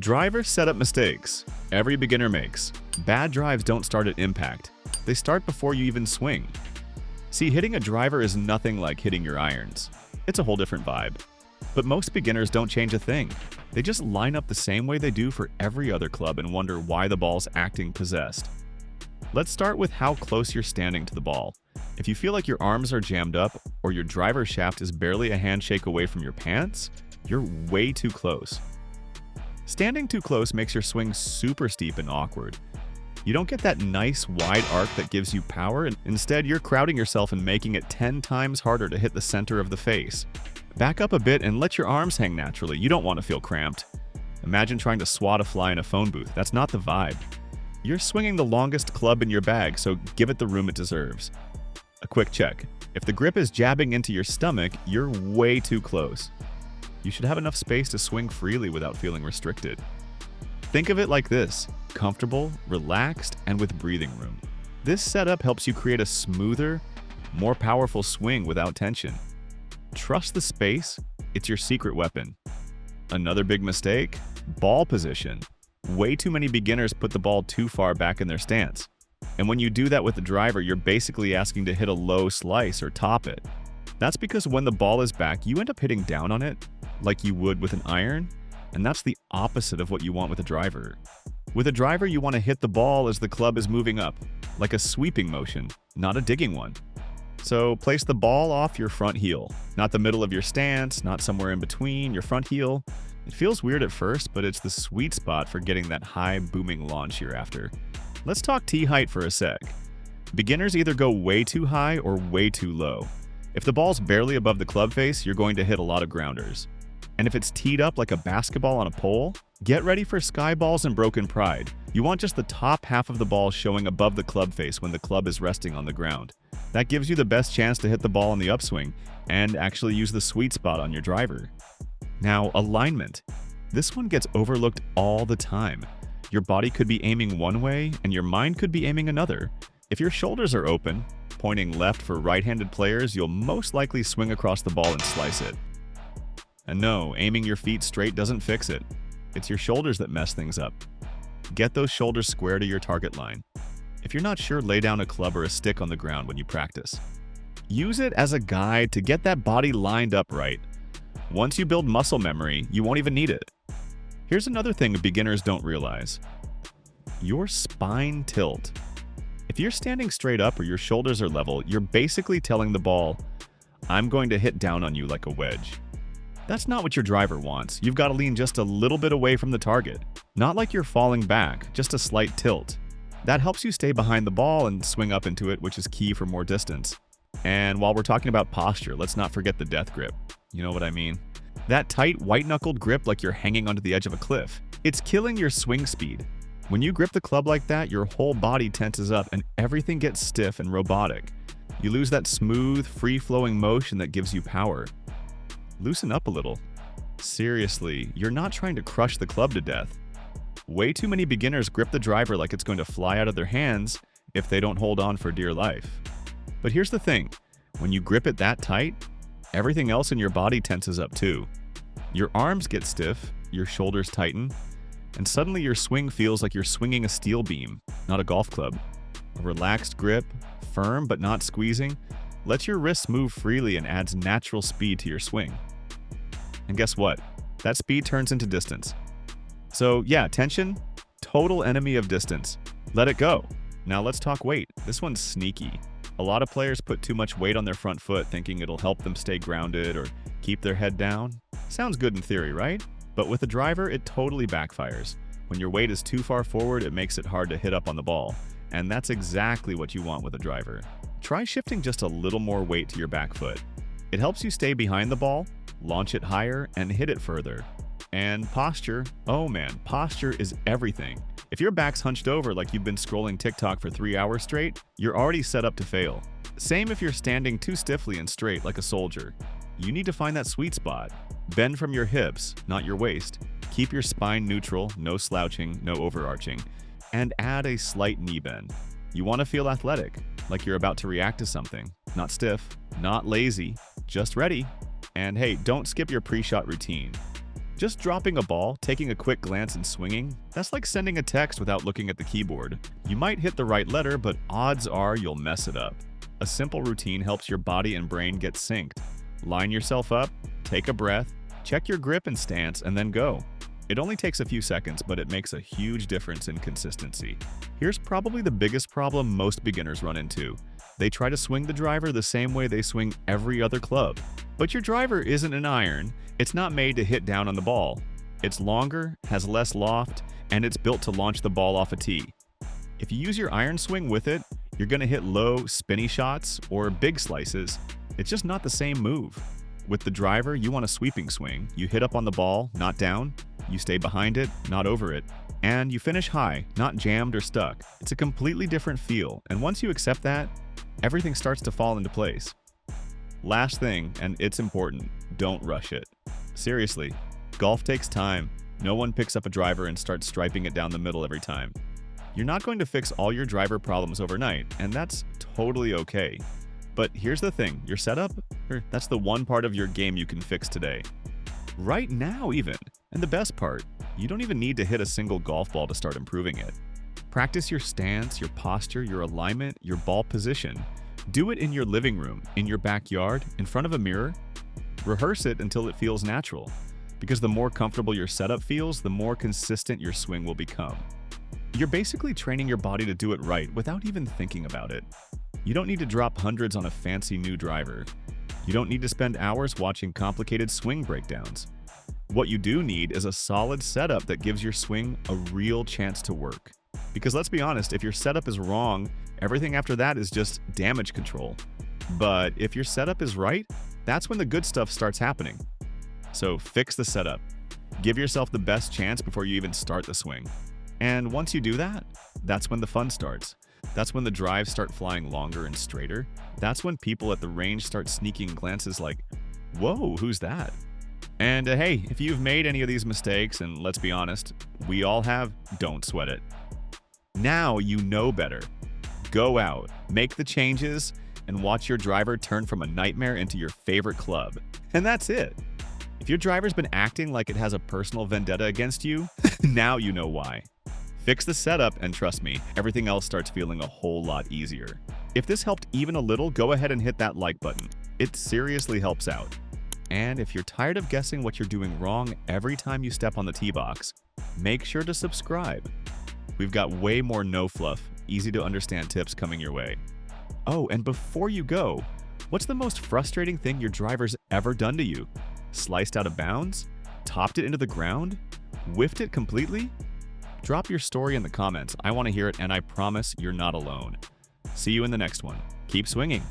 Driver setup mistakes. Every beginner makes. Bad drives don't start at impact. They start before you even swing. See, hitting a driver is nothing like hitting your irons. It's a whole different vibe. But most beginners don't change a thing. They just line up the same way they do for every other club and wonder why the ball's acting possessed. Let's start with how close you're standing to the ball. If you feel like your arms are jammed up or your driver shaft is barely a handshake away from your pants, you're way too close. Standing too close makes your swing super steep and awkward. You don't get that nice wide arc that gives you power, and instead you're crowding yourself and making it 10 times harder to hit the center of the face. Back up a bit and let your arms hang naturally. You don't want to feel cramped. Imagine trying to swat a fly in a phone booth. That's not the vibe. You're swinging the longest club in your bag, so give it the room it deserves. A quick check. If the grip is jabbing into your stomach, you're way too close. You should have enough space to swing freely without feeling restricted. Think of it like this: comfortable, relaxed, and with breathing room. This setup helps you create a smoother, more powerful swing without tension. Trust the space, it's your secret weapon. Another big mistake: ball position. Way too many beginners put the ball too far back in their stance. And when you do that with the driver, you're basically asking to hit a low slice or top it. That's because when the ball is back, you end up hitting down on it, like you would with an iron, and that's the opposite of what you want with a driver. With a driver, you want to hit the ball as the club is moving up, like a sweeping motion, not a digging one. So place the ball off your front heel, not the middle of your stance, not somewhere in between your front heel. It feels weird at first, but it's the sweet spot for getting that high booming launch you're after. Let's talk tee height for a sec. Beginners either go way too high or way too low. If the ball's barely above the club face, you're going to hit a lot of grounders. And if it's teed up like a basketball on a pole, get ready for sky balls and broken pride. You want just the top half of the ball showing above the club face when the club is resting on the ground. That gives you the best chance to hit the ball in the upswing and actually use the sweet spot on your driver. Now, alignment. This one gets overlooked all the time. Your body could be aiming one way and your mind could be aiming another. If your shoulders are open, pointing left for right-handed players, you'll most likely swing across the ball and slice it. And no, aiming your feet straight doesn't fix it. It's your shoulders that mess things up. Get those shoulders square to your target line. If you're not sure, lay down a club or a stick on the ground when you practice. Use it as a guide to get that body lined up right. Once you build muscle memory, you won't even need it. Here's another thing beginners don't realize: your spine tilt. If you're standing straight up or your shoulders are level, you're basically telling the ball, "I'm going to hit down on you like a wedge." That's not what your driver wants. You've got to lean just a little bit away from the target. Not like you're falling back, just a slight tilt. That helps you stay behind the ball and swing up into it, which is key for more distance. And while we're talking about posture, let's not forget the death grip. You know what I mean? That tight, white-knuckled grip like you're hanging onto the edge of a cliff. It's killing your swing speed. When you grip the club like that, your whole body tenses up and everything gets stiff and robotic. You lose that smooth, free-flowing motion that gives you power. Loosen up a little. Seriously, you're not trying to crush the club to death. Way too many beginners grip the driver like it's going to fly out of their hands if they don't hold on for dear life. But here's the thing: when you grip it that tight, everything else in your body tenses up too. Your arms get stiff, your shoulders tighten, and suddenly your swing feels like you're swinging a steel beam, not a golf club. A relaxed grip, firm but not squeezing, lets your wrists move freely and adds natural speed to your swing. And guess what? That speed turns into distance. So yeah, tension, total enemy of distance. Let it go. Now let's talk weight. This one's sneaky. A lot of players put too much weight on their front foot thinking it'll help them stay grounded or keep their head down. Sounds good in theory, right? But with a driver, it totally backfires. When your weight is too far forward, it makes it hard to hit up on the ball. And that's exactly what you want with a driver. Try shifting just a little more weight to your back foot. It helps you stay behind the ball, launch it higher, and hit it further. And posture, oh man, posture is everything. If your back's hunched over like you've been scrolling TikTok for 3 hours straight, you're already set up to fail. Same if you're standing too stiffly and straight like a soldier. You need to find that sweet spot. Bend from your hips, not your waist. Keep your spine neutral, no slouching, no overarching. And add a slight knee bend. You want to feel athletic, like you're about to react to something. Not stiff, not lazy, just ready. And hey, don't skip your pre-shot routine. Just dropping a ball, taking a quick glance and swinging, that's like sending a text without looking at the keyboard. You might hit the right letter, but odds are you'll mess it up. A simple routine helps your body and brain get synced. Line yourself up, take a breath, check your grip and stance, and then go. It only takes a few seconds, but it makes a huge difference in consistency. Here's probably the biggest problem most beginners run into. They try to swing the driver the same way they swing every other club. But your driver isn't an iron. It's not made to hit down on the ball. It's longer, has less loft, and it's built to launch the ball off a tee. If you use your iron swing with it, you're going to hit low, spinny shots or big slices. It's just not the same move. With the driver, you want a sweeping swing. You hit up on the ball, not down. You stay behind it, not over it. And you finish high, not jammed or stuck. It's a completely different feel, and once you accept that, everything starts to fall into place. Last thing, and it's important, don't rush it. Seriously, golf takes time. No one picks up a driver and starts striping it down the middle every time. You're not going to fix all your driver problems overnight, and that's totally okay. But here's the thing, your setup, that's the one part of your game you can fix today. Right now even. And the best part, you don't even need to hit a single golf ball to start improving it. Practice your stance, your posture, your alignment, your ball position. Do it in your living room, in your backyard, in front of a mirror. Rehearse it until it feels natural. Because the more comfortable your setup feels, the more consistent your swing will become. You're basically training your body to do it right without even thinking about it. You don't need to drop hundreds on a fancy new driver. You don't need to spend hours watching complicated swing breakdowns. What you do need is a solid setup that gives your swing a real chance to work. Because let's be honest, if your setup is wrong, everything after that is just damage control. But if your setup is right, that's when the good stuff starts happening. So fix the setup. Give yourself the best chance before you even start the swing. And once you do that, that's when the fun starts. That's when the drives start flying longer and straighter. That's when people at the range start sneaking glances like, "Whoa, who's that?" And hey, if you've made any of these mistakes, and let's be honest, we all have, don't sweat it. Now you know better. Go out, make the changes, and watch your driver turn from a nightmare into your favorite club. And that's it. If your driver's been acting like it has a personal vendetta against you, now you know why. Fix the setup, and trust me, everything else starts feeling a whole lot easier. If this helped even a little, go ahead and hit that like button. It seriously helps out. And if you're tired of guessing what you're doing wrong every time you step on the tee box, make sure to subscribe. We've got way more no-fluff, easy-to-understand tips coming your way. Oh, and before you go, what's the most frustrating thing your driver's ever done to you? Sliced out of bounds? Topped it into the ground? Whiffed it completely? Drop your story in the comments. I want to hear it, and I promise you're not alone. See you in the next one. Keep swinging.